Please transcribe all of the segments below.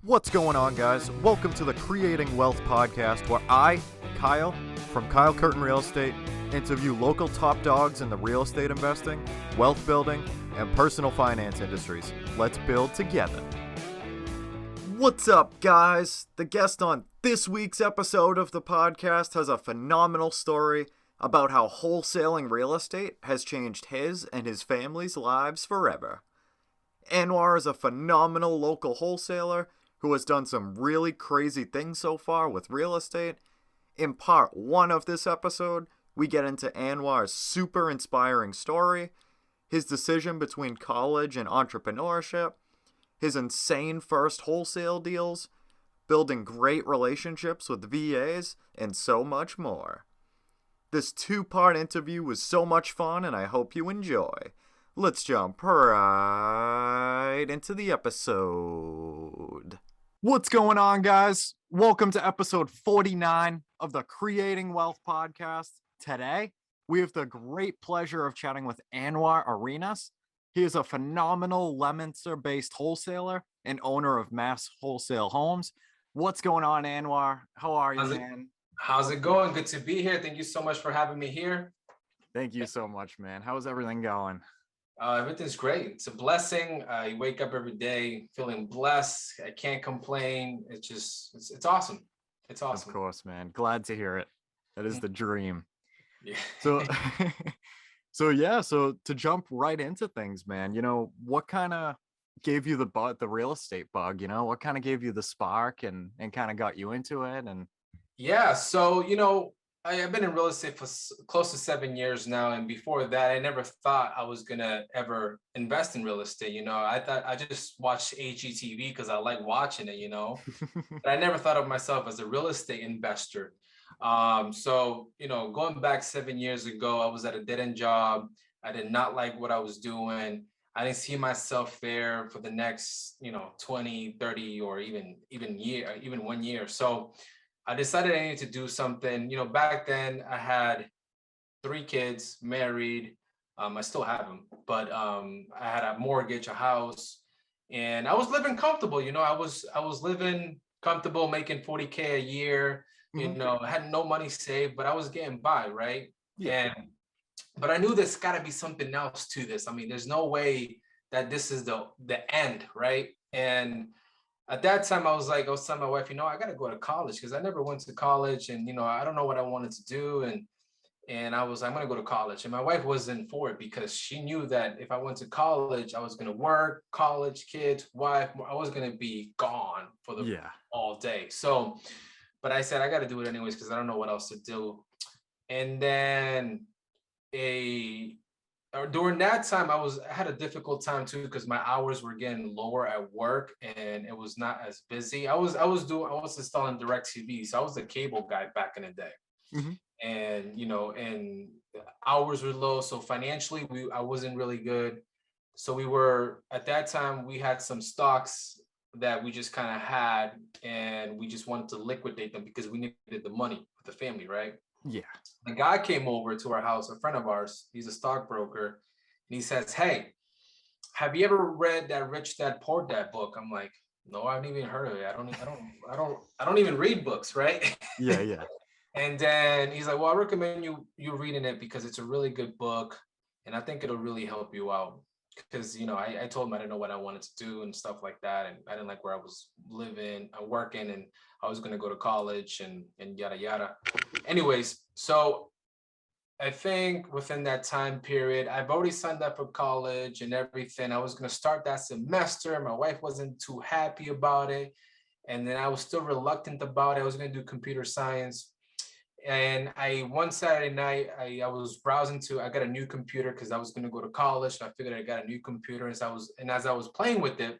What's going on, guys? Welcome to the Creating Wealth Podcast, where I, Kyle, from Kyle Curtin Real Estate, interview local top dogs in the real estate investing, wealth building, and personal finance industries. Let's build together. What's up, guys? The guest on this week's episode of the podcast has a phenomenal story about how wholesaling real estate has changed his and his family's lives forever. Anwar is a phenomenal local wholesaler who has done some really crazy things so far with real estate. In part 1 of this episode, we get into Anwar's super inspiring story, his decision between college and entrepreneurship, his insane first wholesale deals, building great relationships with VAs, and so much more. This 2-part interview was so much fun, and I hope you enjoy. Let's jump right into the episode. What's going on, guys? Welcome to episode 49 of the Creating Wealth Podcast. Today, we have the great pleasure of chatting with Anwar Arenas. He is a phenomenal Leominster-based wholesaler and owner of Mass Wholesale Homes. What's going on, Anwar? How are you, man? How's it going? Good to be here. Thank you so much for having me here. Thank you so much, man. How's everything going? Everything's great. It's a blessing. You wake up every day feeling blessed. I can't complain. It's awesome. It's awesome. Of course, man. Glad to hear it. That is the dream. Yeah. So, so to jump right into things, man, what kind of gave you the real estate bug? What kind of gave you the spark and kind of got you into it? And yeah, so, I've been in real estate for close to 7 years now. And before that, I never thought I was going to ever invest in real estate. I thought I just watched HGTV because I like watching it, but I never thought of myself as a real estate investor. So, going back 7 years ago, I was at a dead-end job. I did not like what I was doing. I didn't see myself there for the next, 20, 30, or even 1 year. So I decided I needed to do something. Back then I had 3 kids, married. I still have them, but I had a mortgage, a house, and I was living comfortable. I was living comfortable, making $40K a year. I had no money saved, but I was getting by, right? Yeah. But I knew there's got to be something else to this. I mean, there's no way that this is the end, right? And at that time, I was telling my wife, I got to go to college because I never went to college, and I don't know what I wanted to do, and I'm going to go to college. And my wife wasn't for it because she knew that if I went to college, I was going to work, college, kids, wife, I was going to be gone for all day. So, but I said I got to do it anyways because I don't know what else to do. And then during that time, I had a difficult time too because my hours were getting lower at work and it was not as busy. I was installing DirecTV, so I was a cable guy back in the day, and and hours were low, so financially I wasn't really good. So at that time we had some stocks that we just kind of had, and we just wanted to liquidate them because we needed the money with the family, right? Yeah. The guy came over to our house, a friend of ours. He's a stockbroker, and he says, "Hey, have you ever read that Rich Dad Poor Dad book?" I'm like, "No, I haven't even heard of it. I don't even read books, right?" Yeah. And then he's like, "Well, I recommend you reading it because it's a really good book, and I think it'll really help you out." Because I told him I didn't know what I wanted to do and stuff like that, and I didn't like where I was living, working, and I was going to go to college and yada yada. Anyways, so I think within that time period, I've already signed up for college and everything. I was going to start that semester. My wife wasn't too happy about it, and then I was still reluctant about it. I was going to do computer science. And one Saturday night, I was browsing I got a new computer because I was going to go to college. So I figured I got a new computer. As I was playing with it,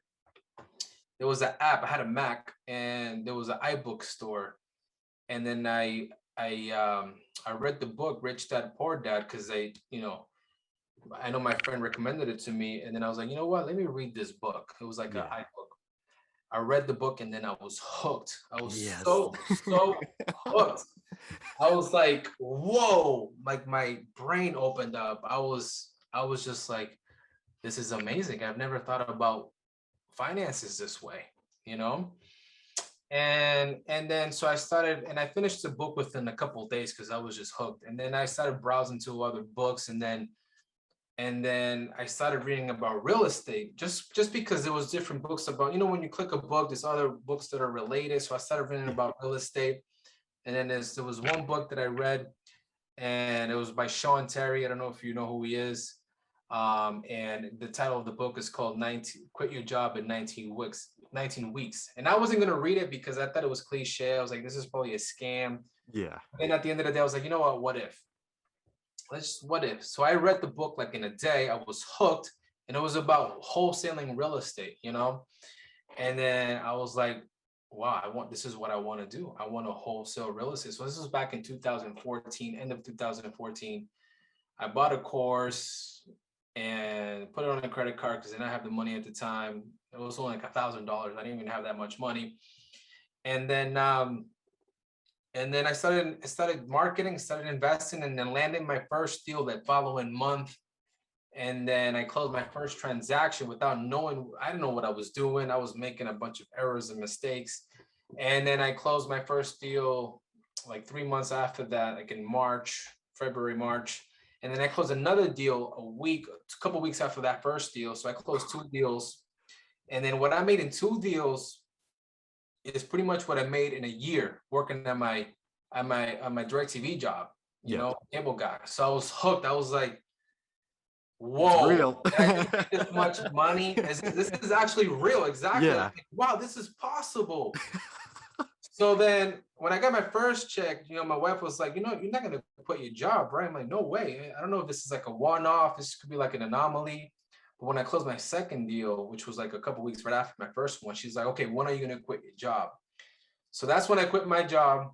there was an app. I had a Mac, and there was an iBook store. And then I read the book Rich Dad Poor Dad because I know my friend recommended it to me. And then I was like, you know what? Let me read this book. It was like an iBook. I read the book, and then I was hooked. I was so hooked. I was like, whoa, like my brain opened up. I was just like, this is amazing. I've never thought about finances this way. you know. And then so I started, and I finished the book within a couple of days because I was just hooked. And then I started browsing to other books, and then I started reading about real estate just because there was different books about, when you click a book, there's other books that are related. So I started reading about real estate. And then there was one book that I read, and it was by Sean Terry. I don't know if you know who he is. And the title of the book is called 19 Quit Your Job in 19 Weeks. 19 weeks. And I wasn't going to read it because I thought it was cliche. I was like, this is probably a scam. Yeah. And at the end of the day, I was like, you know what if? What if? So I read the book like in a day. I was hooked, and it was about wholesaling real estate, And then I was like, wow, this is what I want to do. I want to wholesale real estate. So this was back in 2014, end of 2014. I bought a course and put it on a credit card because I didn't have the money at the time. It was only like $1,000. I didn't even have that much money. And then I started marketing, started investing, and then landing my first deal that following month. And then I closed my first transaction without knowing. I didn't know what I was doing. I was making a bunch of errors and mistakes. And then I closed my first deal like 3 months after that, like in February, March. And then I closed another deal a couple of weeks after that first deal. So I closed 2 deals. And then what I made in 2 deals is pretty much what I made in a year working at my DirecTV job, cable guy. So I was hooked. I was like, whoa, it's real. I make this much money. This is actually real. Exactly. Yeah. Like, wow, this is possible. So then when I got my first check, my wife was like, you're not going to quit your job, right? I'm like, no way. I don't know if this is like a one-off. This could be like an anomaly. But when I closed my second deal, which was like a couple of weeks right after my first one, she's like, okay, when are you going to quit your job? So that's when I quit my job.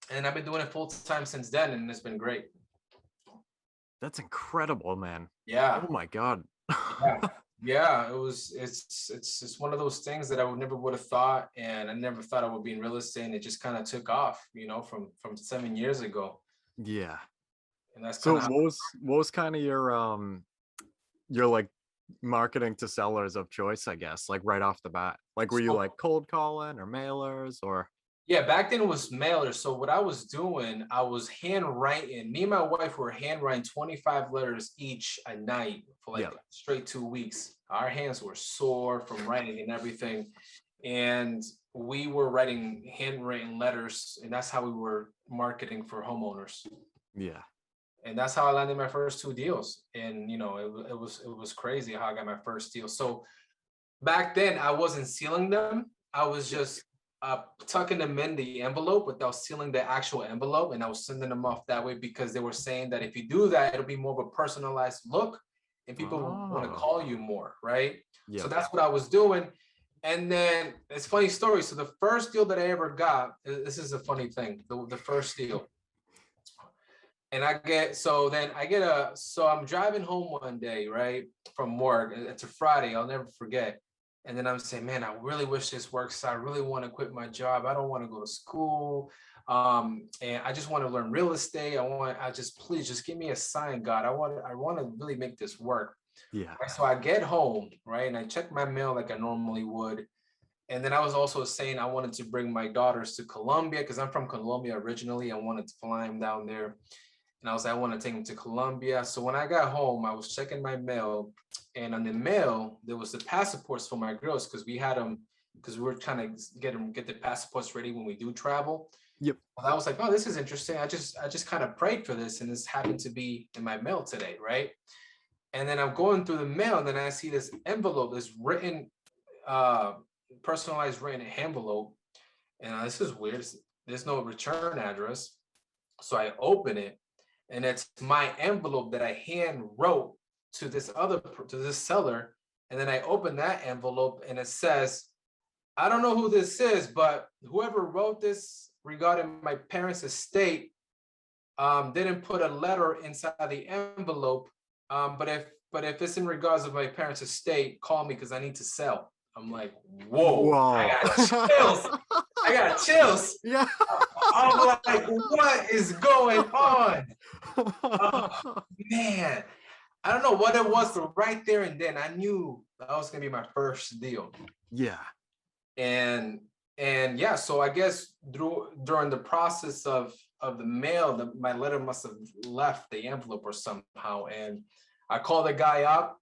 And I've been doing it full time since then. And it's been great. That's incredible, man. Yeah. Oh my God. Yeah. It's one of those things that I never would have thought. And I never thought I would be in real estate. And it just kind of took off, from 7 years ago. Yeah. And that's so what was kind of your like marketing to sellers of choice, I guess, like right off the bat? Like, were you like cold calling or mailers or? Yeah, back then it was mailers. So what I was doing, I was handwriting. Me and my wife were handwriting 25 letters each a night for like straight 2 weeks. Our hands were sore from writing and everything. And we were writing handwritten letters, and that's how we were marketing for homeowners. Yeah. And that's how I landed my first 2 deals. And, it was crazy how I got my first deal. So back then I wasn't sealing them. I was just tucking them in the envelope without sealing the actual envelope. And I was sending them off that way because they were saying that if you do that, it'll be more of a personalized look and people want to call you more, right? Yep. So that's what I was doing. And then it's a funny story. So the first deal that I ever got, this is a funny thing, the first deal. And so I'm driving home one day, right, from work. It's a Friday. I'll never forget. And then I'm saying, man, I really wish this works. I really want to quit my job. I don't want to go to school. And I just want to learn real estate. Please just give me a sign, God. I want to really make this work. Yeah. So I get home, right, and I check my mail like I normally would. And then I was also saying I wanted to bring my daughters to Colombia because I'm from Colombia originally. I wanted to fly them down there. And I was like, I want to take them to Colombia. So when I got home, I was checking my mail. And on the mail, there was the passports for my girls because we had them, because we were trying to get the passports ready when we do travel. Yep. And I was like, oh, this is interesting. I just kind of prayed for this, and this happened to be in my mail today, right? And then I'm going through the mail, and then I see this envelope, this written, personalized written envelope. And this is weird. There's no return address. So I open it, and it's my envelope that I hand wrote to this seller. And then I open that envelope, and it says, I don't know who this is, but whoever wrote this regarding my parents' estate didn't put a letter inside the envelope. But if it's in regards of my parents' estate, call me because I need to sell. I'm like, whoa. I got chills. Yeah. I'm like, what is going on? Oh, man. I don't know what it was, but right there and then I knew that was going to be my first deal. Yeah. And yeah, so I guess during the process of the mail, my letter must have left the envelope or somehow. And I called the guy up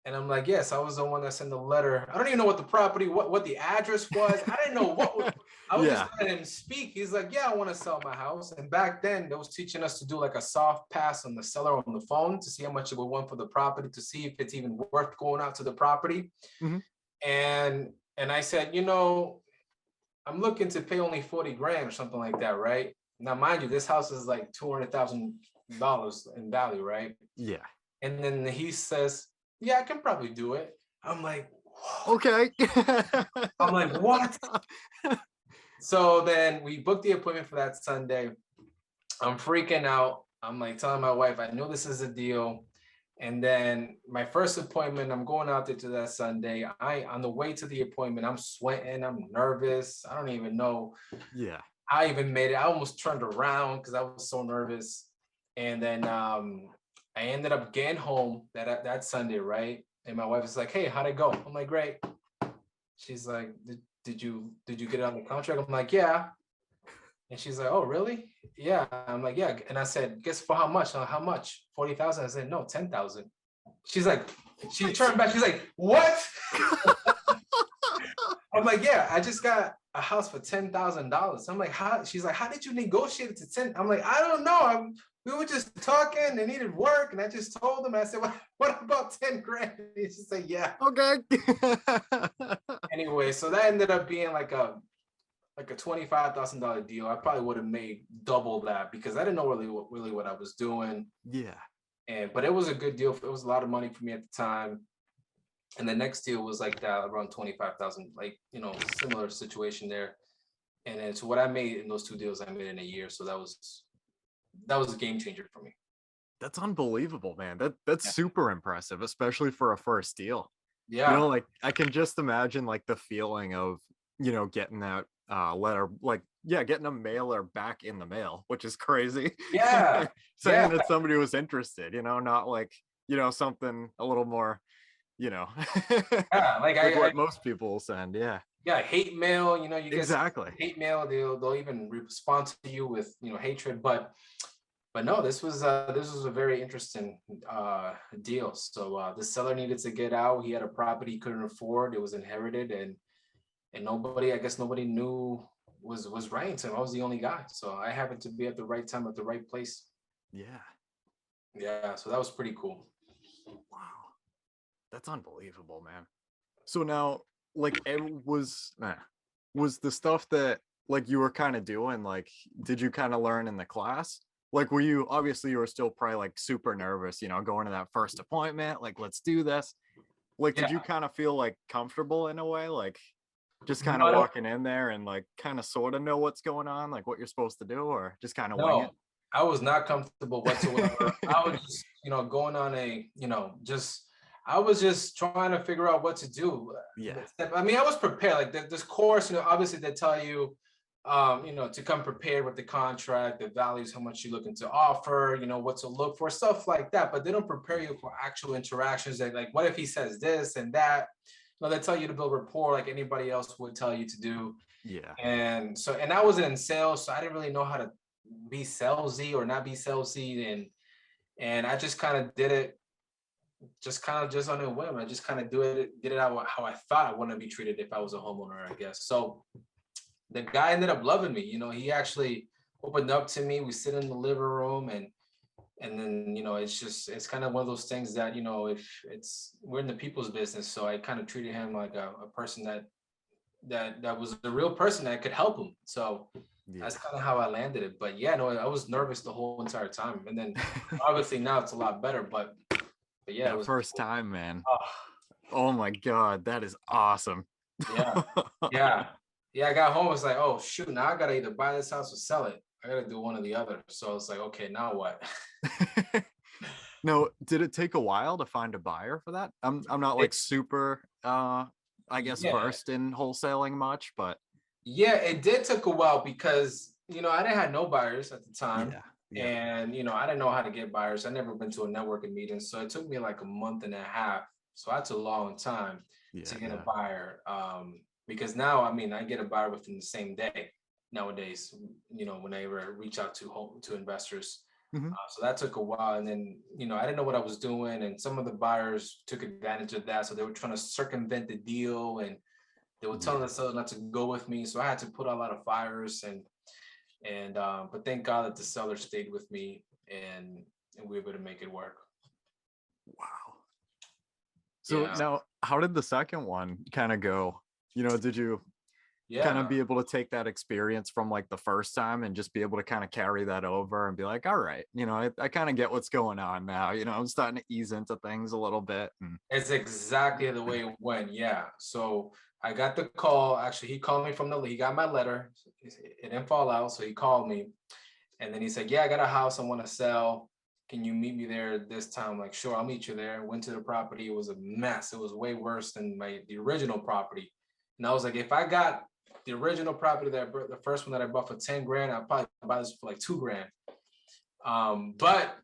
and I'm like, yes, I was the one that sent the letter. I don't even know what the property, what the address was. I didn't know I was just letting him speak. He's like, yeah, I want to sell my house. And back then they was teaching us to do like a soft pass on the seller on the phone to see how much it would want for the property, to see if it's even worth going out to the property. Mm-hmm. And I said, I'm looking to pay only 40 grand or something like that, right? Now, mind you, this house is like $200,000 in value, right? Yeah. And then he says, yeah, I can probably do it. I'm like, okay. I'm like, what? So then we booked the appointment for that Sunday. I'm freaking out. I'm like telling my wife, I know this is a deal. And then my first appointment, I'm going out there to that Sunday. On the way to the appointment, I'm sweating, I'm nervous. I don't even know. Yeah. I even made it. I almost turned around because I was so nervous. And then I ended up getting home that Sunday, right? And my wife is like, hey, how'd it go? I'm like, great. She's like, did you get it on the contract? I'm like, yeah. And she's like, oh, really? Yeah. I'm like, yeah. And I said, guess for how much? How much? 40,000? I said, no, 10,000. She's like, she turned back. She's like, what? I'm like, yeah, I just got a house for $10,000. I'm like, how? She's like, how did you negotiate it to 10? I'm like, I don't know. We were just talking. They needed work. And I just told them, I said, what about 10 grand? And she said, yeah. Okay. Anyway, so that ended up being like a $25,000 deal. I probably would have made double that because I didn't know really what I was doing. Yeah. But it was a good deal. It was a lot of money for me at the time. And the next deal was like that, around 25,000, like, similar situation there. And then so what I made in those two deals, I made in a year. So that was a game changer for me. That's unbelievable, man. That's super impressive, especially for a first deal. Yeah. Like I can just imagine like the feeling of, getting that letter, like, getting a mailer back in the mail, which is crazy. Yeah. Saying that somebody was interested, not like, something a little more, yeah, like what most people will send. Yeah. Yeah, hate mail, you get exactly hate mail. They'll even respond to you with hatred. But no, this was a very interesting deal. So the seller needed to get out. He had a property he couldn't afford. It was inherited, and nobody knew was writing to him. I was the only guy, so I happened to be at the right time at the right place. Yeah. So that was pretty cool. Wow, that's unbelievable, man. So now, like, it was the stuff that like you were kind of doing, like, did you kind of learn in the class? Like, were you still probably like super nervous, going to that first appointment, like, let's do this. Like, did you kind of feel like comfortable in a way, like just kind of walking in there and like kind of sort of know what's going on, like what you're supposed to do, or just kind of wing it? I was not comfortable whatsoever. I was just, going on I was just trying to figure out what to do. Yeah. I mean, I was prepared. Like this course, obviously they tell you, to come prepared with the contract, the values, how much you're looking to offer, what to look for, stuff like that. But they don't prepare you for actual interactions. Like, what if he says this and that? They tell you to build rapport like anybody else would tell you to do. Yeah. And I wasn't in sales, so I didn't really know how to be salesy or not be salesy. And I just kind of did it just on a whim. I just kind of did it out how I thought I wanted to be treated if I was a homeowner, I guess. So the guy ended up loving me. He actually opened up to me. We sit in the living room and then, it's kind of one of those things that, if we're in the people's business. So I kind of treated him like a person that was a real person that could help him. So that's kind of how I landed it. But yeah, no, I was nervous the whole entire time. And then obviously now it's a lot better, but yeah. That first time, man. Oh my God, that is awesome. Yeah. I got home. I was like, oh shoot, now I gotta either buy this house or sell it. I gotta do one or the other. So I was like, okay, now what? No, did it take a while to find a buyer for that? I'm not like super I guess versed in wholesaling much, but yeah, it did take a while because I didn't have no buyers at the time. Yeah. And I didn't know how to get buyers. I never been to a networking meeting, so it took me like a month and a half. So that's a long time to get a buyer. because now, I mean, I get a buyer within the same day nowadays, whenever I reach out to investors. So that took a while. And then, I didn't know what I was doing. And some of the buyers took advantage of that. So they were trying to circumvent the deal, and they were telling the seller not to go with me. So I had to put out a lot of fires, but thank God that the seller stayed with me, and we were able to make it work. Wow. So now, how did the second one kind of go? Did you kind of be able to take that experience from like the first time and just be able to kind of carry that over and be like, all right, I kind of get what's going on now. I'm starting to ease into things a little bit. And it's exactly the way it went. Yeah. So I got the call. Actually, he called me he got my letter. It didn't fall out. So he called me, and then he said, yeah, I got a house I want to sell. Can you meet me there this time? I'm like, sure, I'll meet you there. Went to the property. It was a mess. It was way worse than the original property. And I was like, if I got the original property the first one that I bought for 10 grand, I'll probably buy this for like 2 grand. But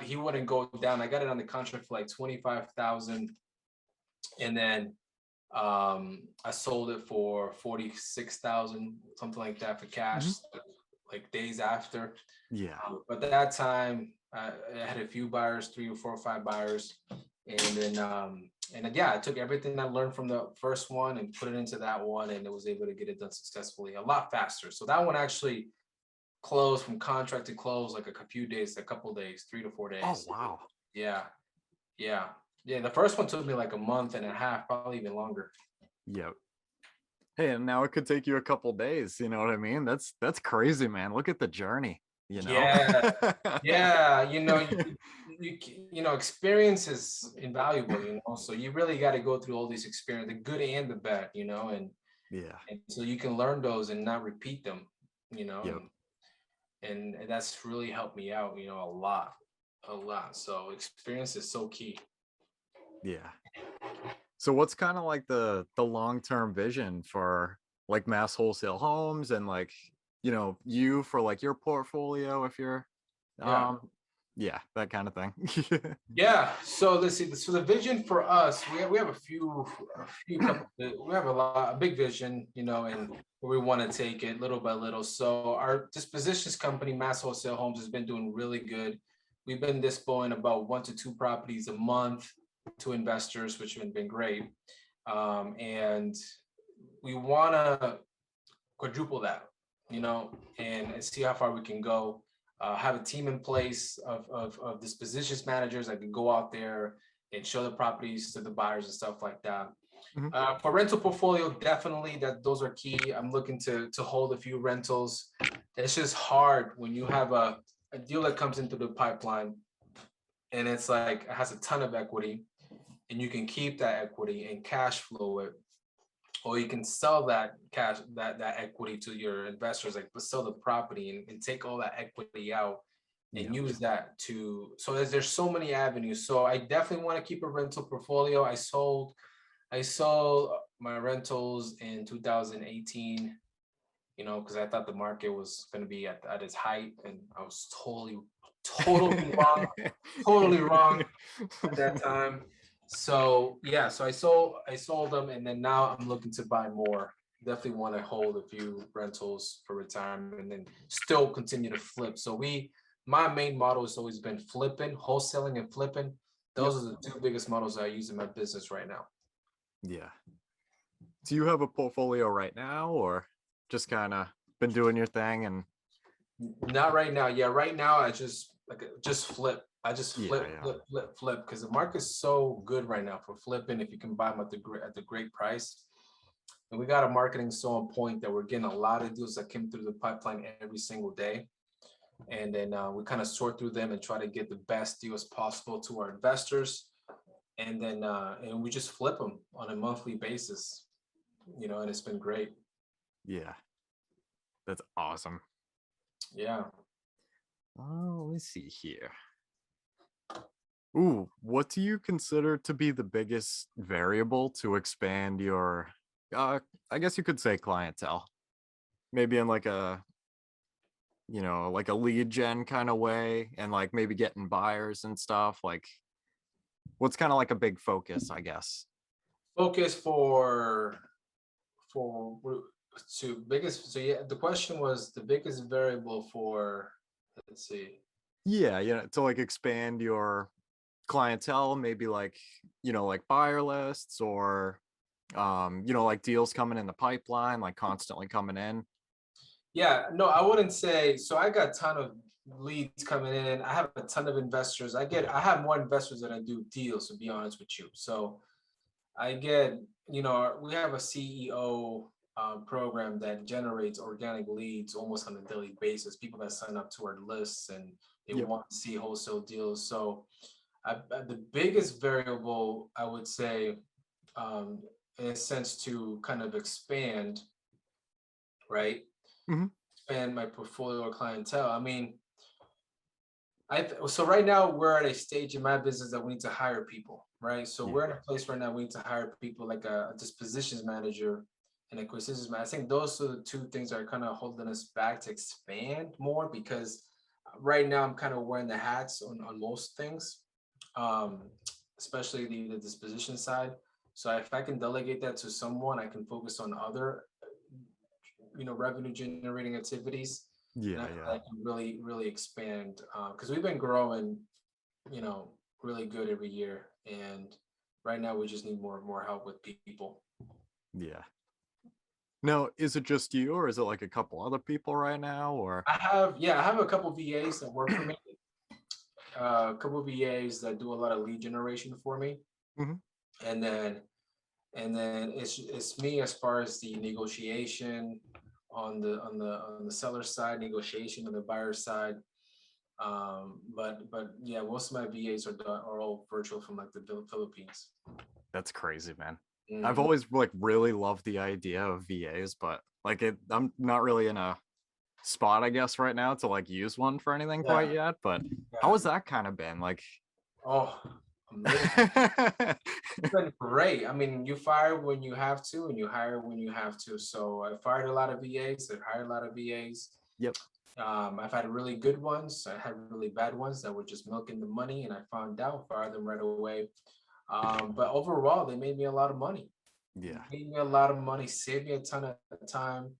he wouldn't go down. I got it on the contract for like 25,000. And then I sold it for 46,000, something like that, for cash, like days after. Yeah. But at that time, I had a few buyers, 3 or 4 or 5 buyers. And then, I took everything I learned from the first one and put it into that one, and it was able to get it done successfully a lot faster. So that one actually closed from contract to close like a couple days, 3 to 4 days. Oh, wow. Yeah. The first one took me like a month and a half, probably even longer. Yep. Hey, and now it could take you a couple days. You know what I mean? That's crazy, man. Look at the journey. Yeah. Experience is invaluable. So you really got to go through all these experiences, the good and the bad. And so you can learn those and not repeat them. Yep. And that's really helped me out. A lot. So experience is so key. Yeah. So what's kind of like the long-term vision for like mass wholesale homes and like, you for like your portfolio, if you're, that kind of thing. Yeah. So let's see. So the vision for us, we have a big vision, and where we want to take it little by little. So our dispositions company, Mass Wholesale Homes, has been doing really good. We've been disposing about 1 to 2 properties a month to investors, which have been great. And we want to quadruple that, and see how far we can go. Have a team in place of dispositions managers that can go out there and show the properties to the buyers and stuff like that. For rental portfolio, definitely those are key. I'm looking to hold a few rentals. It's just hard when you have a deal that comes into the pipeline and it's like it has a ton of equity, and you can keep that equity and cash flow it, or you can sell that equity to your investors, like sell the property and take all that equity out and use that so there's so many avenues. So I definitely want to keep a rental portfolio. I sold my rentals in 2018, because I thought the market was going to be at its height, and I was totally wrong at that time. So I sold them, and then now I'm looking to buy more. Definitely want to hold a few rentals for retirement, and then still continue to flip. So my main model has always been wholesaling and flipping. Those are the 2 biggest models I use in my business right now. Yeah. Do you have a portfolio right now, or just kind of been doing your thing? And not right now. Yeah, right now I just flip. I just flip because the market's so good right now for flipping. If you can buy them at the great price, and we got a marketing so on point that we're getting a lot of deals that came through the pipeline every single day, and then we kind of sort through them and try to get the best deals possible to our investors, and then and we just flip them on a monthly basis, and it's been great. Yeah, that's awesome. Yeah. Oh, let's see here. Ooh, what do you consider to be the biggest variable to expand your, I guess you could say, clientele? Maybe in like a, like a lead gen kind of way, and like maybe getting buyers and stuff. Like, what's kind of like a big focus, I guess? Focus for the question was the biggest variable for, let's see. Yeah, to like expand your clientele, maybe like, like buyer lists or, like deals coming in the pipeline, like constantly coming in. Yeah, no, I wouldn't say so. I got a ton of leads coming in. I have a ton of investors. I have more investors than I do deals, to be honest with you. So I get, we have a CEO program that generates organic leads almost on a daily basis. People that sign up to our lists and they Yep. want to see wholesale deals. So the biggest variable, I would say, in a sense, to kind of expand, right? Mm-hmm. Expand my portfolio or clientele. I mean, so right now we're at a stage in my business that we need to hire people, right? So Yeah. we're in a place right now we need to hire people like a dispositions manager and acquisitions manager. I think those are the two things that are kind of holding us back to expand more, because right now I'm kind of wearing the hats on most things, especially the disposition side. So if I can delegate that to someone, I can focus on other, revenue generating activities. And Yeah. I feel Yeah. like I can really expand, because we've been growing, really good every year. And right now we just need more help with people. Yeah. Now, is it just you or is it like a couple other people right now or? I have a couple VAs that work for me, a couple VAs that do a lot of lead generation for me. Mm-hmm. And then it's me as far as the negotiation on the seller side, negotiation on the buyer side. But yeah, most of my VAs are all virtual from like the Philippines. That's crazy, man. I've Mhm. always like really loved the idea of VAs, but like I'm not really in a spot, I guess, right now to like use one for anything Yeah, quite yet. But how yeah. has that kind of been? Like, Oh, amazing. It's been great. I mean, you fire when you have to, and you hire when you have to. So I fired a lot of VAs. I've hired a lot of VAs. Yep. I've had really good ones. I had really bad ones that were just milking the money, and I found out, fired them right away. But overall, they made me a lot of money. Yeah. Made me a lot of money, saved me a ton of time,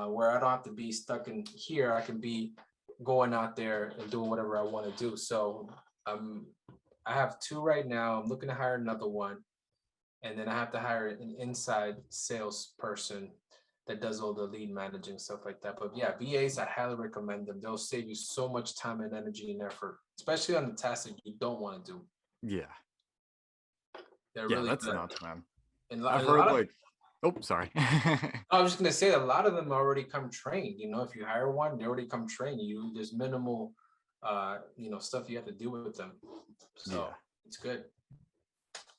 where I don't have to be stuck in here. I can be going out there and doing whatever I want to do. So I have two right now. I'm looking to hire another one. And then I have to hire an inside sales person that does all the lead managing, stuff like that. But yeah, VAs, I highly recommend them. They'll save you so much time and energy and effort, especially on the tasks that you don't want to do. Yeah. They're Yeah, really that's good. nuts, man. And I've a heard lot of, like, oh, sorry. I was just gonna say, a lot of them already come trained. If you hire one, they already come trained. There's minimal, stuff you have to do with them. So Yeah. it's good.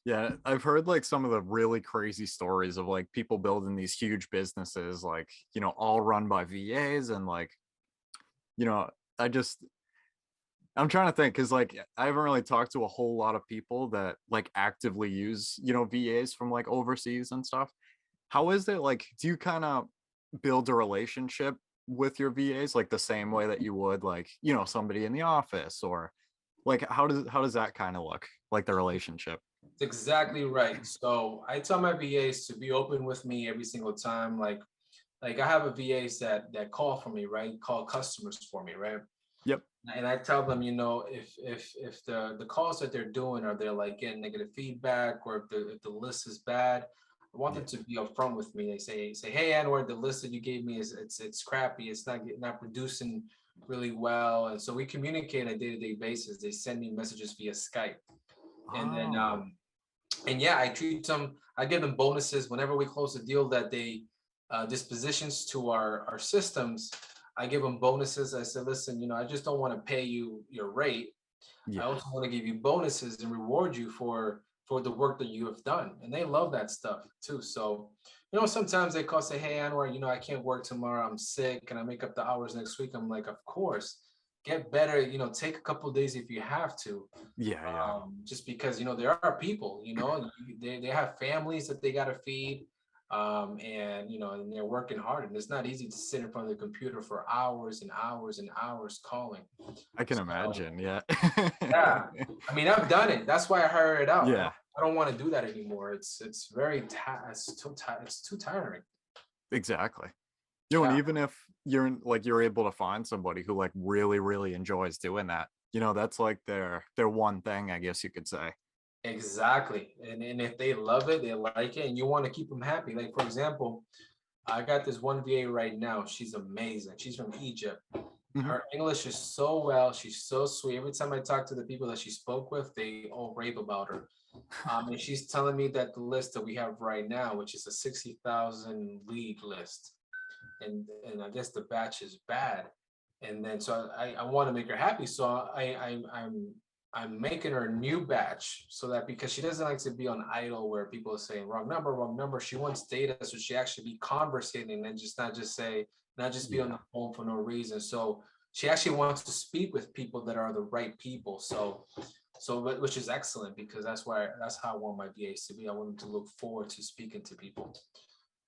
Yeah, I've heard like some of the really crazy stories of like people building these huge businesses, like, all run by VAs and like, you know, I just I'm trying to think because like I haven't really talked to a whole lot of people that like actively use, VAs from like overseas and stuff. How is it like, do you kind of build a relationship with your VAs like the same way that you would like, somebody in the office or like how does that kind of look like the relationship? It's exactly right. So I tell my VAs to be open with me every single time. Like I have a VAs that call for me, right? Call customers for me, right? Yep. And I tell them, if the calls that they're doing are they're like getting negative feedback, or if the list is bad, I want them Yeah. to be upfront with me. They say, hey Anwar, the list that you gave me it's crappy. It's not producing really well. And so we communicate on a day-to-day basis. They send me messages via Skype. And then Oh. and yeah, I give them bonuses whenever we close a deal that they dispositions to our systems. I give them bonuses. I said, listen, I just don't want to pay you your rate. I Yeah. also want to give you bonuses and reward you for the work that you have done. And they love that stuff too. So, sometimes they call, say, hey Anwar, I can't work tomorrow. I'm sick. Can I make up the hours next week? I'm like, of course. Get better, take a couple of days if you have to. Yeah. Yeah. Just because there are people, they have families that they got to feed, and they're working hard, and it's not easy to sit in front of the computer for hours and hours and hours calling. I can So imagine. Yeah. yeah, I mean, I've done it. That's why I hired it out. Yeah. I don't want to do that anymore. It's very it's too tiring. Exactly. You know, and Yeah, even if you're able to find somebody who like really, really enjoys doing that, that's like their one thing, I guess you could say. exactly. And if they love it, they like it, and you want to keep them happy. Like for example, I got this one VA right now. She's amazing. She's from Egypt. Hmm. Her English is so well. She's so sweet. Every time I talk to the people that she spoke with, they all rave about her. And she's telling me that the list that we have right now, which is a 60,000 lead list, and I guess the batch is bad. And then so I want to make her happy. So I'm making her a new batch so that because she doesn't like to be on idle where people are saying wrong number, wrong number. She wants data so she actually be conversating and just not just say, not just be on Yeah. the phone for no reason. So she actually wants to speak with people that are the right people. So which is excellent because that's how I want my VAs to be. I want them to look forward to speaking to people.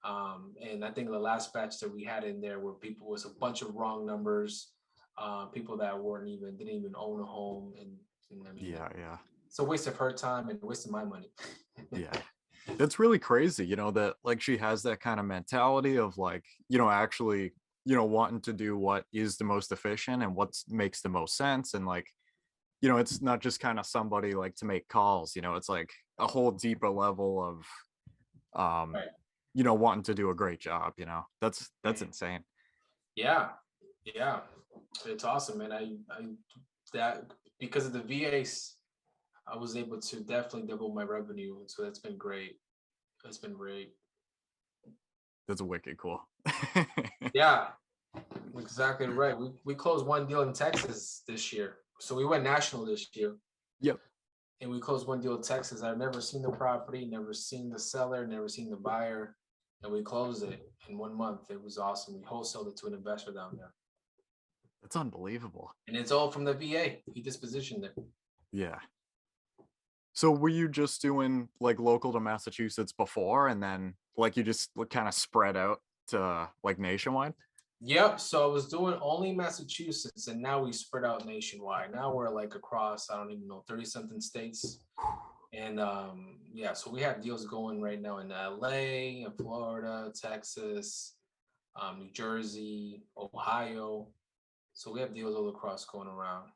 And I think the last batch that we had in there where people was a bunch of wrong numbers, people that didn't even own a home, and I mean, Yeah. Yeah. it's a waste of her time and a waste of my money. Yeah. That's really crazy, that like she has that kind of mentality of like, actually, wanting to do what is the most efficient and what makes the most sense. And like, it's not just kind of somebody like to make calls, it's like a whole deeper level of Right. wanting to do a great job, that's insane. Yeah, yeah, it's awesome, man. I that because of the VAs, I was able to definitely double my revenue, so that's been great. That's been great. That's wicked cool. Yeah, exactly right. We closed one deal in Texas this year, so we went national this year. Yep. And we closed one deal in Texas. I've never seen the property, never seen the seller, never seen the buyer, and we closed it in 1 month. It was awesome. We wholesaled it to an investor down there, That's unbelievable. and it's all from the VA. He dispositioned it. Yeah. So were you just doing like local to Massachusetts before and then like you just kind of spread out to like nationwide? Yep. So I was doing only Massachusetts, and now we spread out nationwide. Now we're like across, I don't even know, 30 something states. And yeah, so we have deals going right now in LA, in Florida, Texas, New Jersey, Ohio. So we have deals all across going around.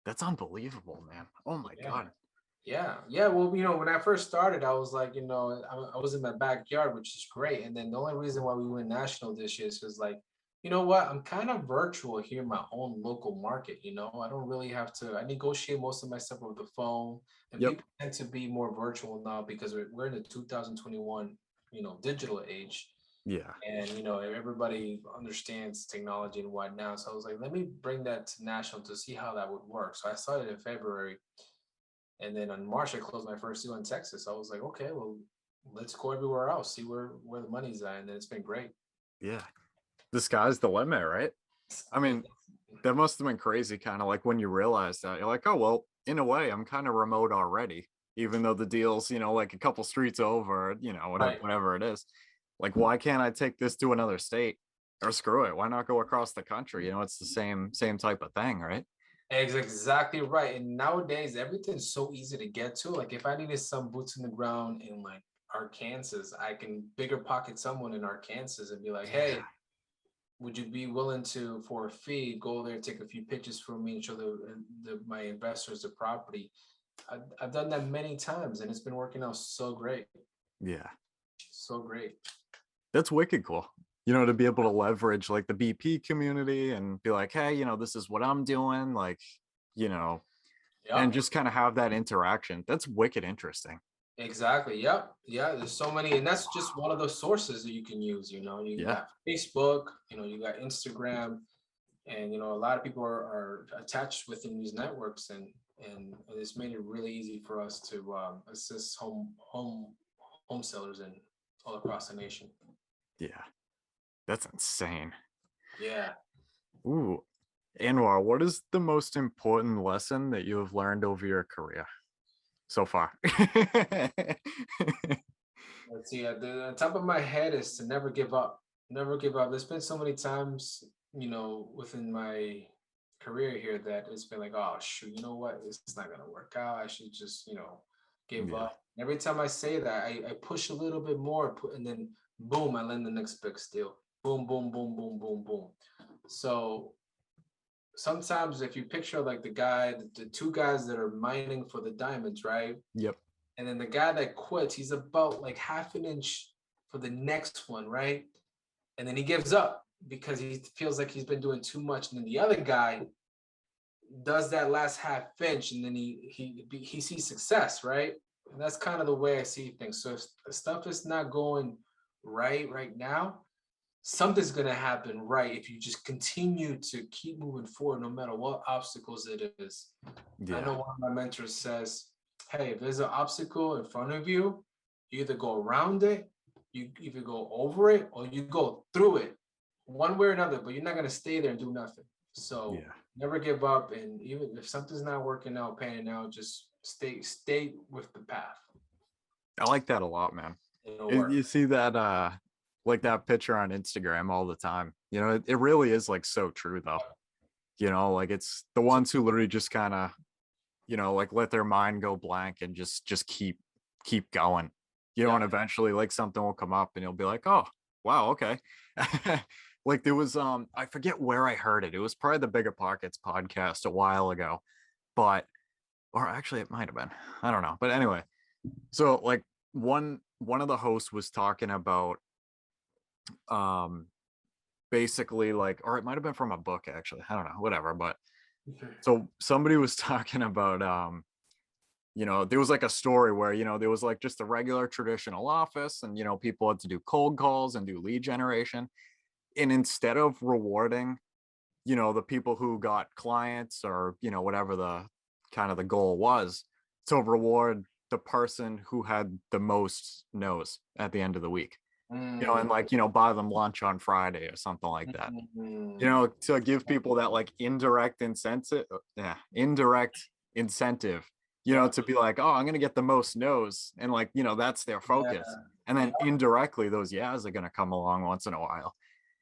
That's unbelievable, man. Oh my Yeah. God. Yeah. Well, when I first started, I was like, I was in my backyard, which is great. And then the only reason why we went national this year is because, like, you know what? I'm kind of virtual here in my own local market. I don't really have to, I negotiate most of my stuff over the phone. And Yep. people tend to be more virtual now because we're in the 2021, digital age. Yeah. And everybody understands technology and whatnot. So I was like, let me bring that to national to see how that would work. So I started in February, and then in March I closed my first deal in Texas. I was like, okay, well, let's go everywhere else, see where the money's at, and then it's been great. Yeah. The sky's the limit, right? I mean, that must have been crazy, kind of like when you realize that you're like, oh, well, in a way, I'm kind of remote already, even though the deal's, like a couple streets over, whatever, Right. whatever it is. Like, why can't I take this to another state or screw it? Why not go across the country? It's the same type of thing, right? Exactly right. And nowadays everything's so easy to get to. Like if I needed some boots in the ground in like Arkansas, I can bigger pocket someone in Arkansas and be like, Yeah. hey, would you be willing to, for a fee, go there, take a few pictures for me and show my investors the property? I've done that many times and it's been working out so great. Yeah. So great. That's wicked cool. To be able to leverage like the BP community and be like, hey, this is what I'm doing. Like, you know, Yeah, and just kind of have that interaction. That's wicked interesting. exactly. Yep. Yeah, there's so many, and that's just one of those sources that you can use. You Yeah. got Facebook, you got Instagram, and a lot of people are attached within these networks, and it's made it really easy for us to assist home sellers in all across the nation. Yeah. That's insane. Yeah. Ooh. Anwar, what is the most important lesson that you have learned over your career so far? Let's see. At the top of my head is to never give up. Never give up. There's been so many times, within my career here that it's been like, oh shoot, you know what? It's not gonna work out. I should just, give Yeah. up. Every time I say that, I push a little bit more, and then Boom, I land the next big steal. Boom, boom, boom, boom, boom, boom. So sometimes if you picture like the two guys that are mining for the diamonds, right? Yep. And then the guy that quits, he's about like half an inch for the next one, right? And then he gives up because he feels like he's been doing too much. And then the other guy does that last half inch, and then he sees success, right? And that's kind of the way I see things. So if stuff is not going right now, something's gonna happen right if you just continue to keep moving forward, no matter what obstacles it is. I know Yeah. one of my mentors says, "Hey, if there's an obstacle in front of you, you either go around it, you either go over it, or you go through it, one way or another. But you're not gonna stay there and do nothing. So Yeah. never give up, and even if something's not working out, panning out, just stay with the path. I like that a lot, man. It'll You work." see that like that picture on Instagram all the time. You know, it really is like so true though. You know, like it's the ones who literally just kind of, you know, like let their mind go blank and just keep going. You know, Yeah. and eventually like something will come up and you'll be like, "Oh, wow, okay." Like there was I forget where I heard it. It was probably the Biggerpockets podcast a while ago. But or actually it might have been. I don't know. But anyway, so like one of the hosts was talking about um basically like, or it might have been from a book actually, I don't know, whatever. But Okay. so somebody was talking about you know, there was like a story where, you know, there was like just a regular traditional office and, you know, people had to do cold calls and do lead generation. And instead of rewarding, you know, the people who got clients or, you know, whatever the kind of the goal was, to reward the person who had the most no's at the end of the week, you know, and like, you know, buy them lunch on Friday or something like that, you know, to give people that like indirect incentive, you know, Yeah. to be like, oh, I'm going to get the most no's. And like, you know, that's their focus. And Yeah. then indirectly, those yeahs are going to come along once in a while.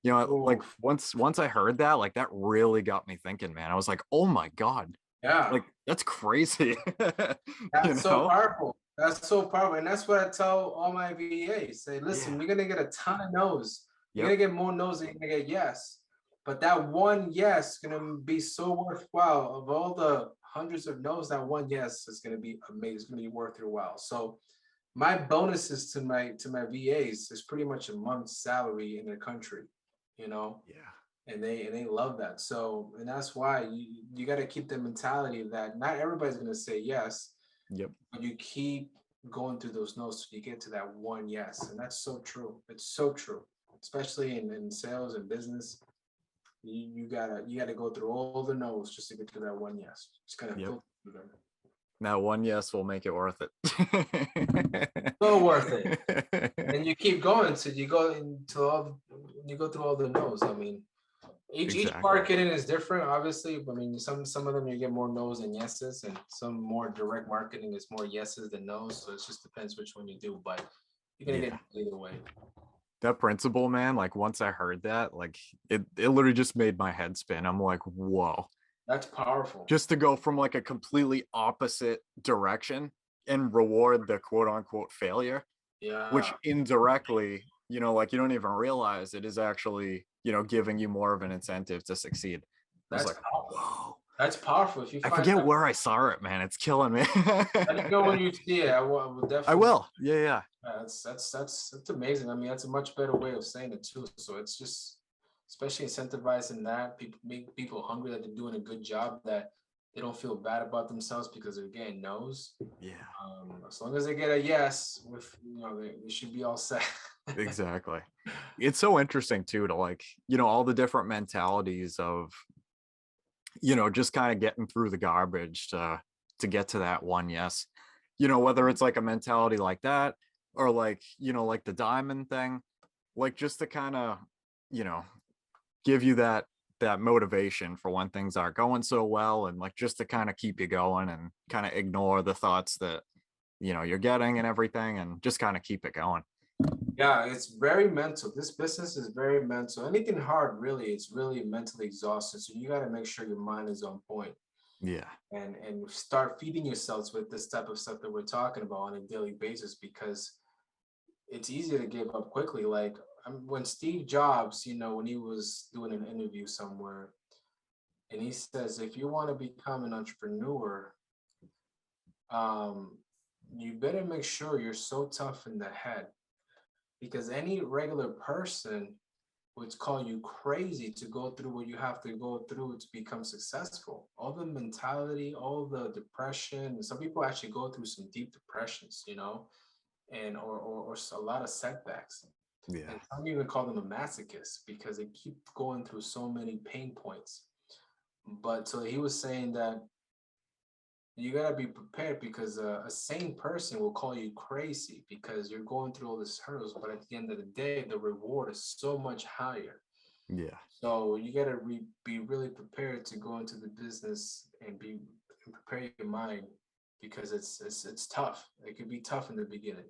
You know, like Oof. once I heard that, like that really got me thinking, man. I was like, oh my God, Yeah. like that's crazy. You That's so know? powerful. That's so powerful. And that's what I tell all my VAs. Say, listen, Yeah. you're gonna get a ton of no's. You're Yep. gonna get more no's than you're gonna get yes. But that one yes is gonna be so worthwhile. Of all the hundreds of no's, that one yes is gonna be amazing. It's gonna be worth your while. So my bonuses to my VAs is pretty much a month's salary in the country, you know, Yeah. and they love that. So and that's why you got to keep the mentality that not everybody's gonna say yes, Yep. but you keep going through those no's so you get to that one yes. And that's so true. It's so true, especially in sales and business. You gotta go through all the no's just to get to that one yes. Just kind of Yep. filter through them. Now one yes will make it worth it. So worth it. And you keep going till you go into all you go through all the no's. I mean, each Exactly. marketing is different, obviously. I mean, some of them you get more no's than yeses, and some more direct marketing is more yeses than no's. So it just depends which one you do, but you're gonna Yeah. get either way. That principle, man, like once I heard that, like it literally just made my head spin. I'm like, whoa. That's powerful. Just to go from like a completely opposite direction and reward the quote unquote failure, which Yeah, indirectly, you know, like you don't even realize it is actually, you know, giving you more of an incentive to succeed. I was that's like, powerful. whoa. That's powerful. If you I find forget that, where I saw it, man. It's killing me. let me know when you see it. I will I definitely. will. Yeah, yeah. That's amazing. I mean, that's a much better way of saying it too. So it's just, especially incentivizing that people make people hungry that they're doing a good job, that they don't feel bad about themselves because they're getting no's. Yeah, As long as they get a yes, with they should be all set. exactly. It's so interesting too to like, you know, all the different mentalities of, you know, just kind of getting through the garbage to get to that one yes. You know, whether it's like a mentality like that or like, you know, like the diamond thing, like just to kind of, you know, give you that motivation for when things aren't going so well, and like just to kind of keep you going and kind of ignore the thoughts that, you know, you're getting and everything, and just kind of keep it going. Yeah, it's very mental. This business is very mental. Anything hard, really, it's really mentally exhausting. So you got to make sure your mind is on point, Yeah. and start feeding yourselves with this type of stuff that we're talking about on a daily basis, because it's easy to give up quickly. Like when Steve Jobs, when he was doing an interview somewhere, and he says, if you want to become an entrepreneur, um, you better make sure you're so tough in the head, because any regular person would call you crazy to go through what you have to go through to become successful. All the mentality, all the depression. Some people actually go through some deep depressions, and or a lot of setbacks. Yeah. And some even call them a masochist because they keep going through so many pain points. But so he was saying that you gotta be prepared, because a sane person will call you crazy because you're going through all these hurdles. But at the end of the day, the reward is so much higher. Yeah. So you gotta be really prepared to go into the business and prepare your mind, because it's tough. It could be tough in the beginning.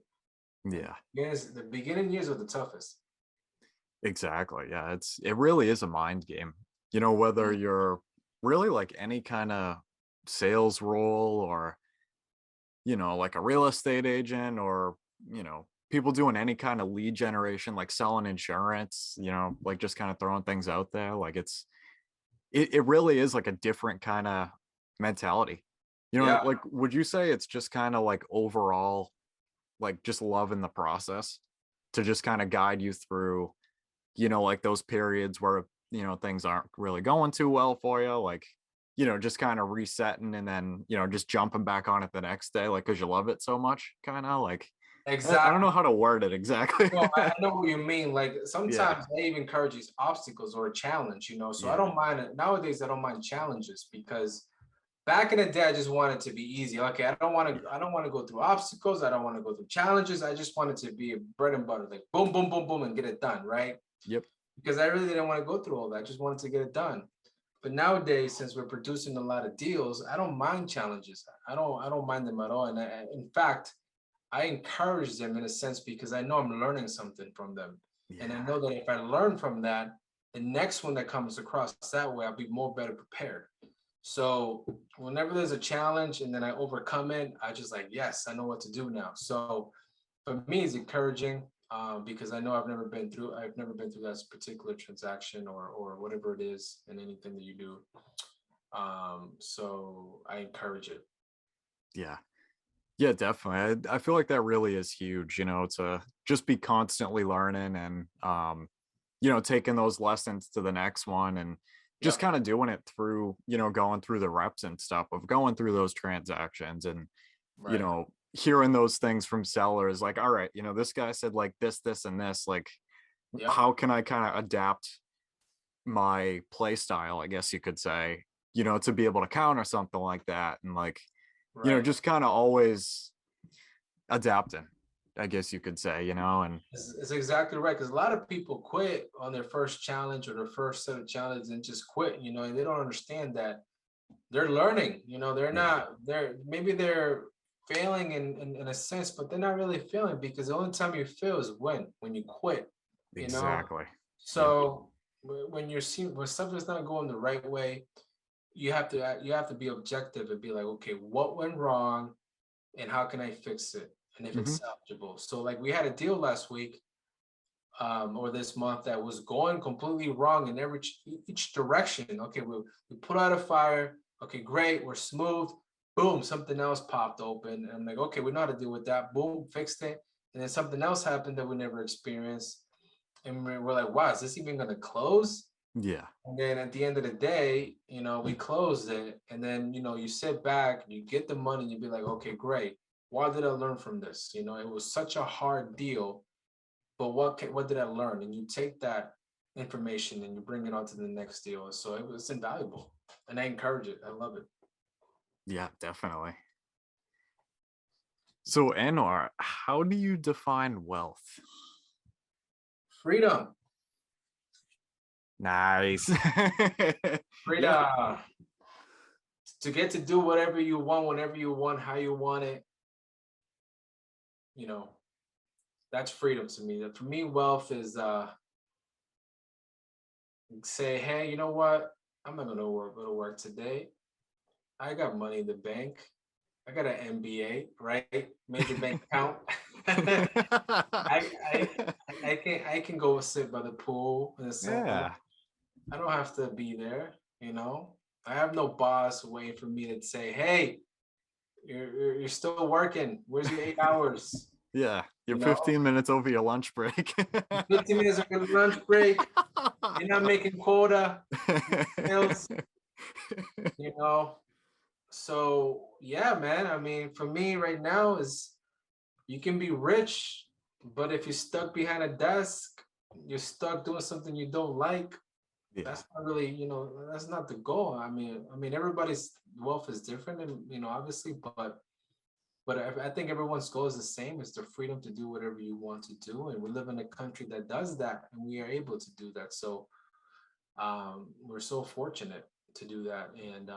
And Yeah. yes, the beginning years are the toughest. Exactly. Yeah. It really is a mind game. Whether you're really like any kind of sales role, or, like a real estate agent, or, people doing any kind of lead generation, like selling insurance, like just kind of throwing things out there. Like it really is like a different kind of mentality. Yeah, Like, would you say it's just kind of like overall, like just loving the process to just kind of guide you through, like those periods where, things aren't really going too well for you, like, just kind of resetting and then, just jumping back on it the next day, like, because you love it so much, kind of like, I don't exactly. know how to word it exactly. No, I know what you mean. Like Yeah. sometimes they even encourage these obstacles or a challenge, So I Yeah. don't mind it. Nowadays, I don't mind challenges, because back in the day, I just want it to be easy. Okay, Yeah. I don't want to go through obstacles. I don't want to go through challenges. I just want it to be a bread and butter, like boom, boom, boom, boom, and get it done, right? Yep. Because I really didn't want to go through all that. I just wanted to get it done. But nowadays, since we're producing a lot of deals, I don't mind challenges. I don't mind them at all. And in fact, I encourage them in a sense, because I know I'm learning something from them. And I Yeah. know that if I learn from that, the next one that comes across that way, I'll be more better prepared. So whenever there's a challenge and then I overcome it, I just like, yes, I know what to do now. So for me, it's encouraging, because I know I've never been through that particular transaction or whatever it is in anything that you do. So I encourage it. Yeah. Yeah, definitely. I feel like that really is huge, to just be constantly learning and, taking those lessons to the next one, and just Yep. kind of doing it through, going through the reps and stuff of going through those transactions, and, Right. hearing those things from sellers, like, all right, this guy said like this, and this, like, Yep. how can I kind of adapt my play style, I guess you could say, to be able to counter something like that, and like, Right. just kind of always adapting, I guess you could say, and It's exactly right, because a lot of people quit on their first challenge or their first set of challenges and just quit, and they don't understand that they're learning. They're yeah, not, maybe they're failing in a sense, but they're not really failing, because the only time you fail is when you quit, you know. exactly. Yep. So when you're seeing when something's not going the right way, you have to be objective and be like, okay, what went wrong and how can I fix it? And if Hmm. it's salvageable. So like we had a deal last week, or this month, that was going completely wrong in each direction. Okay, we put out a fire. Okay, great, we're smooth. Boom, something else popped open. And I'm like, okay, we know how to deal with that. Boom, fixed it. And then something else happened that we never experienced. And we're like, wow, is this even gonna close? Yeah. And then at the end of the day, we closed it. And then, you sit back, you get the money, and you be like, okay, great. Why did I learn from this? It was such a hard deal, but what did I learn? And you take that information and you bring it on to the next deal. So it was invaluable, and I encourage it. I love it. Yeah, definitely. So, Anwar, how do you define wealth? Freedom, Nice. Yeah. freedom to get to do whatever you want, whenever you want, how you want it. You know, that's freedom to me. For me, wealth is say, hey, you know what? I'm not gonna go to work today. I got money in the bank. I got an MBA, right? Major bank account. I I can go sit by the pool in the sun. Yeah. I don't have to be there, you know. I have no boss waiting for me to say, "Hey, you're still working. Where's your 8 hours?" Yeah. You're You know, 15 minutes over your lunch break. 15 minutes of your lunch break. You're not making quota sales, you know. So yeah, man. I mean, for me right now is you can be rich, but if you're stuck behind a desk, you're stuck doing something you don't like. Yeah. That's not really, that's not the goal. I mean, everybody's wealth is different, and obviously, but I think everyone's goal is the same. It's the freedom to do whatever you want to do, and we live in a country that does that, and we are able to do that. So we're so fortunate to do that. And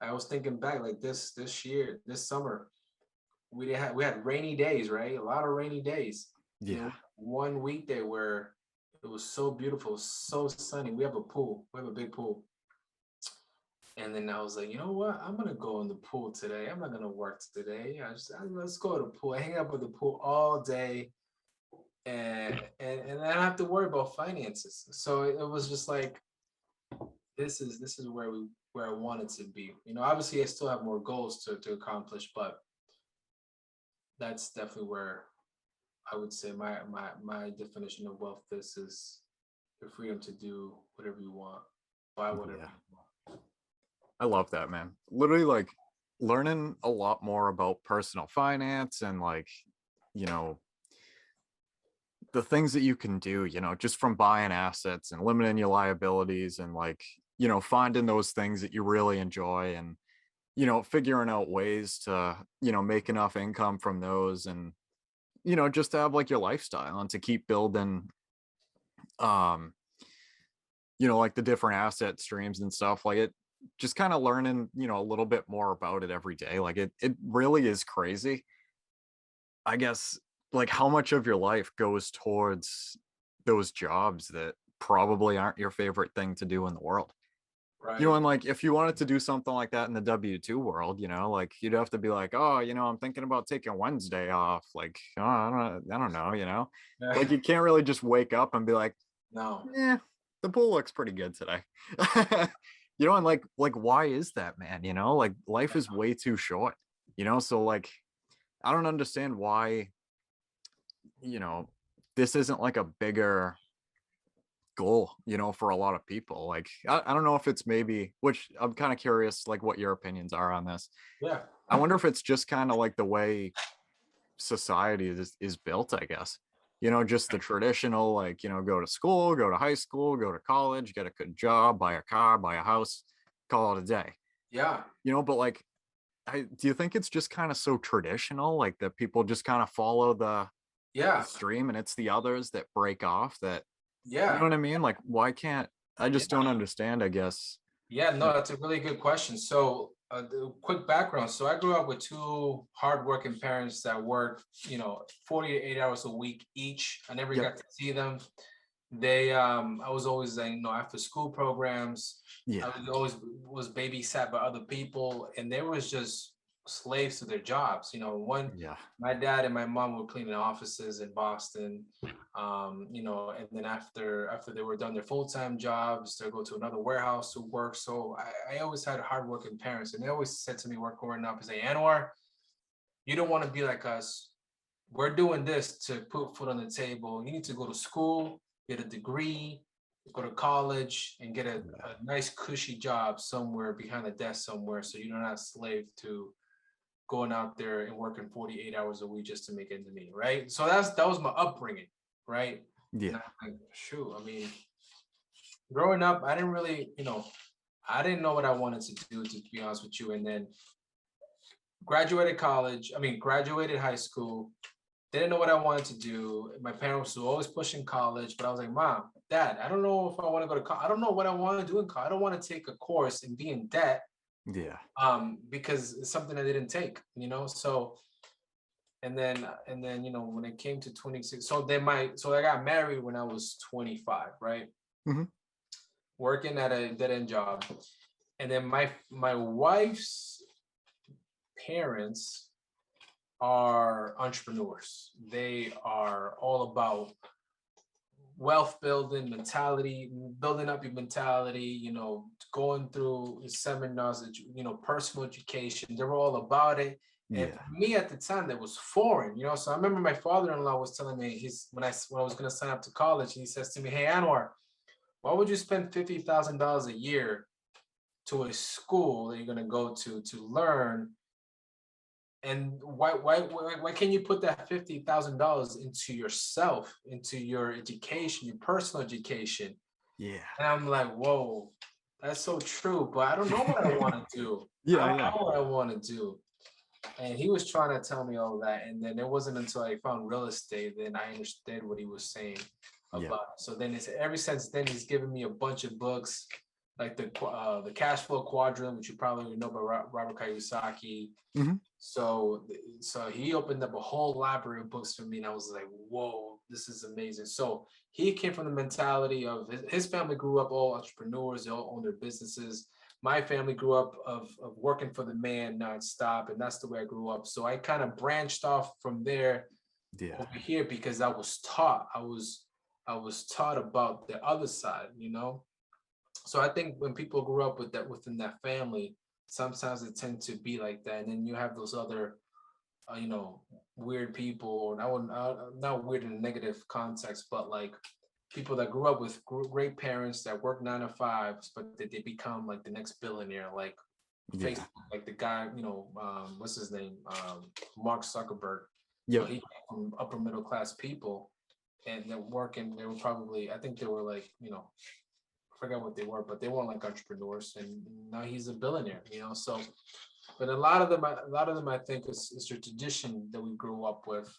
I was thinking back, like this year, this summer, we had rainy days, right? A lot of rainy days. And Yeah. then one weekday where it was so beautiful, so sunny. We have a pool. We have a big pool. And then I was like, you know what? I'm gonna go in the pool today. I'm not gonna work today. Let's go to the pool. I hang out with the pool all day, and I don't have to worry about finances. So it was just like this is where I wanted to be. Obviously I still have more goals to accomplish, but that's definitely where I would say my definition of wealth is the freedom to do whatever you want, buy whatever Yeah. you want. I love that, man. Literally, like, learning a lot more about personal finance and, like, you know, the things that you can do, just from buying assets and limiting your liabilities and, like, finding those things that you really enjoy and, figuring out ways to, make enough income from those and, just to have like your lifestyle and to keep building, um, like the different asset streams and stuff. Like, it just kind of learning, a little bit more about it every day. Like, it really is crazy, I guess, like how much of your life goes towards those jobs that probably aren't your favorite thing to do in the world. Right. And like if you wanted to do something like that in the W-2 world, like you'd have to be like, oh, I'm thinking about taking Wednesday off. Like, oh, I don't know, like you can't really just wake up and be like, No. yeah, the pool looks pretty good today. And like why is that, man? Like life is way too short, so like I don't understand why, you know, this isn't like a bigger goal, for a lot of people. Like, I don't know if it's maybe, which I'm kind of curious, like what your opinions are on this. Yeah. I wonder if it's just kind of like the way society is built, I guess. Just the traditional, like, go to school, go to high school, go to college, get a good job, buy a car, buy a house, call it a day. Yeah. But like, do you think it's just kind of so traditional, like that people just kind of follow the Yeah. stream and it's the others that break off that, you know Yeah. what I mean? Like, why can't I Yeah. just don't understand, I guess. Yeah, no, that's a really good question. So, the quick background. So, I grew up with two hardworking parents that worked, 40 to 8 hours a week each. I never Yep. got to see them. I was always like, after school programs. I Yeah. was babysat by other people, and they was just slaves to their jobs. Yeah. My dad and my mom were cleaning offices in Boston, and then after they were done their full-time jobs, they'll go to another warehouse to work. So I always had hardworking parents, and they always said to me, work growing up, and say, Anwar, you don't want to be like us. We're doing this to put food on the table. You need to go to school, get a degree, go to college, and get a nice cushy job somewhere behind a desk somewhere, so you're not a slave to going out there and working 48 hours a week just to make ends meet, right? So that was my upbringing, right? And Yeah. I'm like, shoot, I mean, growing up, I didn't really, I didn't know what I wanted to do, to be honest with you. And then graduated high school, didn't know what I wanted to do. My parents were always pushing college, but I was like, Mom, Dad, I don't know if I want to go to college. I don't know what I want to do in college. I don't want to take a course and be in debt, Yeah. because it's something I didn't take, So, and then when it came to 26, so I got married when I was 25, right? Mm-hmm. Working at a dead end job, and then my wife's parents are entrepreneurs. They are all about wealth building mentality, building up your mentality, going through seminars, personal education. They were all about it. And for me at the time, that was foreign, So I remember my father-in-law was telling me, when I was going to sign up to college, he says to me, "Hey, Anwar, why would you spend $50,000 a year to a school that you're going to go to learn? And why can't you put that $50,000 into yourself, into your education, your personal education?" Yeah. And I'm like, whoa, that's so true. But I don't know what I want to do. I don't know what I want to do. And he was trying to tell me all that. And then it wasn't until I found real estate that I understood what he was saying about. So then ever since then, he's given me a bunch of books, like the Cash Flow Quadrant, which you probably know by Robert Kiyosaki. Mm-hmm. So he opened up a whole library of books for me, and I was like, whoa, this is amazing. So he came from the mentality of his family grew up all entrepreneurs. They all own their businesses. My family grew up of working for the man nonstop, and that's the way I grew up. So I kind of branched off from there over here because I was taught. I was taught about the other side, So I think when people grew up with that within that family, sometimes it tend to be like that. And then you have those other, weird people, or not weird in a negative context, but like people that grew up with great parents that work 9 to 5s, but they become like the next billionaire, like Facebook, like the guy, what's his name? Mark Zuckerberg. So he came from upper middle class people, and they're working. They were probably, I think they were like, I forgot what they were, but they weren't like entrepreneurs, and now he's a billionaire, So, but a lot of them, I think, is the tradition that we grew up with,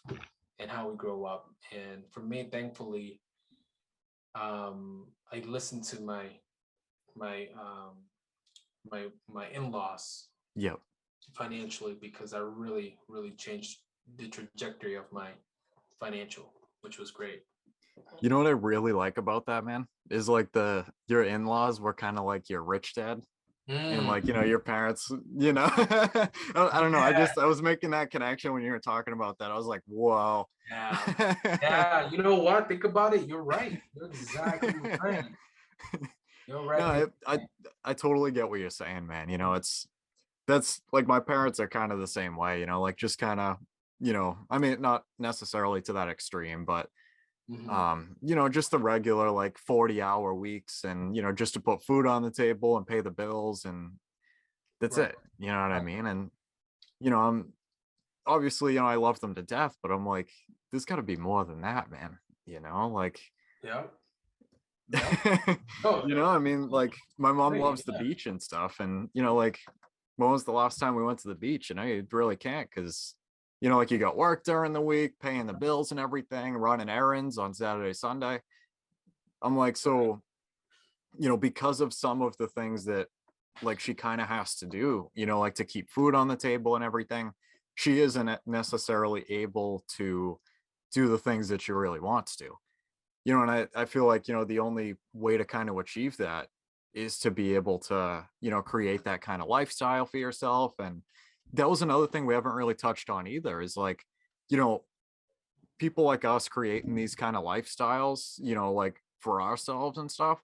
and how we grow up. And for me, thankfully, I listened to my in-laws, financially, because I really, really changed the trajectory of my financial, which was great. You know what I really like about that, man, is like your in-laws were kind of like your rich dad. And like, your parents, I don't know. I was making that connection when you were talking about that. I was like, whoa. Yeah. You know what? Think about it. You're right. You're exactly right. You're right. No, I totally get what you're saying, man. That's like, my parents are kind of the same way, like just kind of, I mean, not necessarily to that extreme, but just the regular like 40-hour weeks, and just to put food on the table and pay the bills, and that's it. You know what I mean? And I'm obviously, I love them to death, but I'm like, there's got to be more than that, man. Like, I mean, like, my mom loves the beach and stuff, and like, when was the last time we went to the beach? You really can't, because like, you got work during the week, paying the bills and everything, running errands on Saturday, Sunday. I'm like, so, because of some of the things that like she kind of has to do, like to keep food on the table and everything, she isn't necessarily able to do the things that she really wants to, and I feel like, the only way to kind of achieve that is to be able to, create that kind of lifestyle for yourself. And that was another thing we haven't really touched on either, is like, people like us creating these kind of lifestyles, like for ourselves and stuff.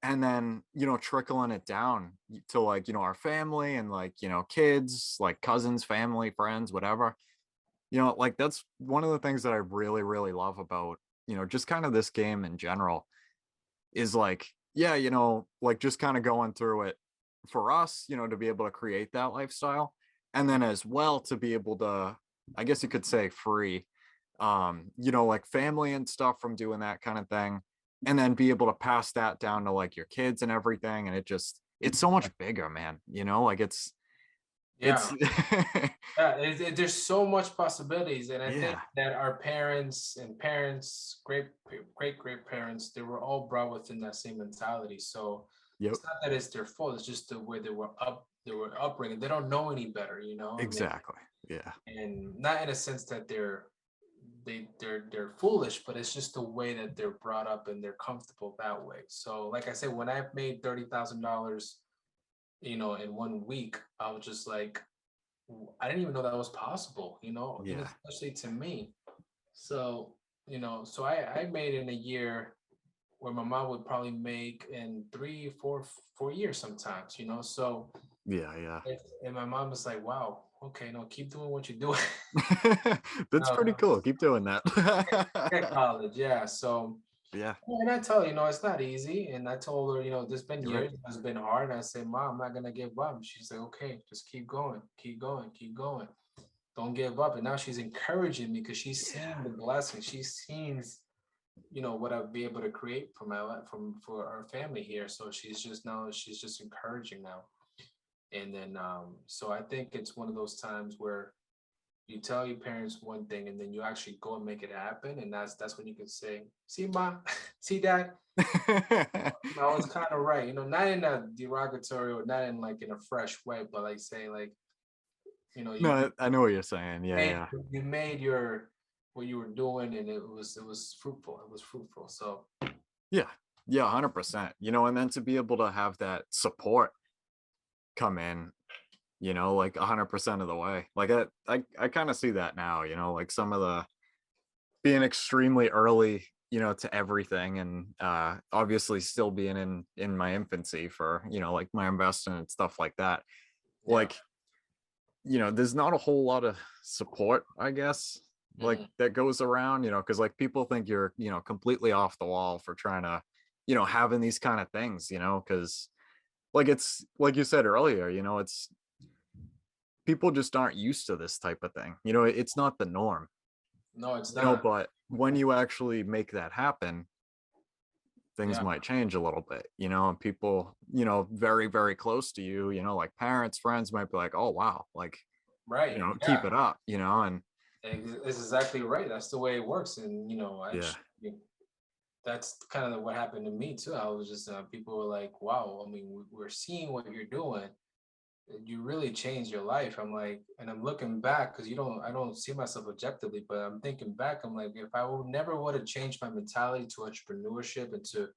And then, trickling it down to like, our family and like, kids, like cousins, family, friends, whatever, like that's one of the things that I really, really love about, just kind of this game in general, is like, like just kind of going through it for us, to be able to create that lifestyle. And then as well to be able to, I guess you could say, free, like family and stuff from doing that kind of thing. And then be able to pass that down to like your kids and everything. And it's so much bigger, man. Like there's so much possibilities. And I think that our parents, great parents, they were all brought within that same mentality. So it's not that it's their fault. It's just the way they were upbringing. They don't know any better, Exactly. And not in a sense that they're foolish, but it's just the way that they're brought up, and they're comfortable that way. So like I said, when I've made $30,000, in 1 week, I was just like, I didn't even know that was possible, even Yeah. especially to me. So, so I made in a year where my mom would probably make in 3, 4 years sometimes, so, Yeah. and my mom was like, wow, okay, no, keep doing what you're doing. That's pretty cool. Keep doing that. At college, yeah. So, Yeah. and I tell her, it's not easy. And I told her, there's been You're right. years, it's been hard. And I said, Mom, I'm not gonna give up. She's like, okay, just keep going, keep going, keep going. Don't give up. And now she's encouraging me because she's seen the blessing. She's seen, what I'll be able to create for my life, for our family here. So she's just encouraging now. And then, so I think it's one of those times where you tell your parents one thing and then you actually go and make it happen. And that's when you can say, see, Mom, see, Dad, I was kind of right, not in a derogatory or not in like in a fresh way, but like saying like, No, I know what you're saying. Yeah. you made what you were doing and it was fruitful. It was fruitful. So Yeah. 100%. And then to be able to have that support come in, like 100% of the way. Like I kind of see that now, like some of the being extremely early, to everything, and obviously still being in my infancy for, like my investment and stuff like that. Yeah. Like, there's not a whole lot of support, I guess, like that goes around, because like people think you're, completely off the wall for trying to, having these kind of things, because like it's like you said earlier, it's people just aren't used to this type of thing. It's not the norm. No, it's not. But when you actually make that happen, things might change a little bit, and people, very, very close to you, like parents, friends might be like, oh, wow, like, right. Keep it up, and it's exactly right. That's the way it works. And, that's kind of what happened to me too. I was just, people were like, wow, I mean, we're seeing what you're doing. You really changed your life. I'm like, and I'm looking back because I don't see myself objectively, but I'm thinking back. I'm like, if I never would have changed my mentality to entrepreneurship and to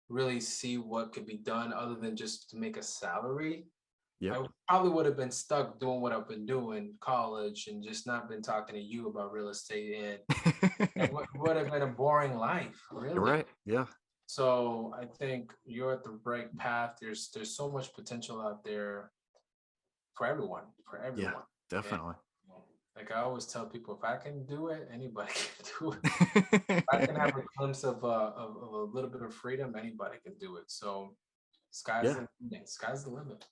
really see what could be done other than just to make a salary, I probably would have been stuck doing what I've been doing, college, and just not been talking to you about real estate. And it would have been a boring life, really. You're right. Yeah. So I think you're at the right path. There's so much potential out there for everyone. Yeah, definitely. And, like I always tell people, if I can do it, anybody can do it. If I can have a glimpse of a little bit of freedom, anybody can do it. So sky's the limit.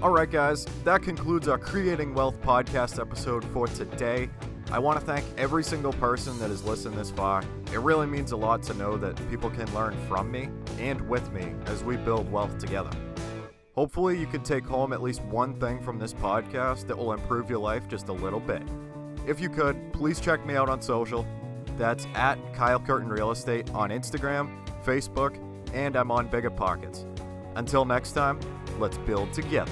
All right, guys, that concludes our Creating Wealth podcast episode for today. I want to thank every single person that has listened this far. It really means a lot to know that people can learn from me and with me as we build wealth together. Hopefully you can take home at least one thing from this podcast that will improve your life just a little bit. If you could, please check me out on social. That's at Kyle Curtin Real Estate on Instagram, Facebook, and I'm on Biggerpockets. Until next time, let's build together.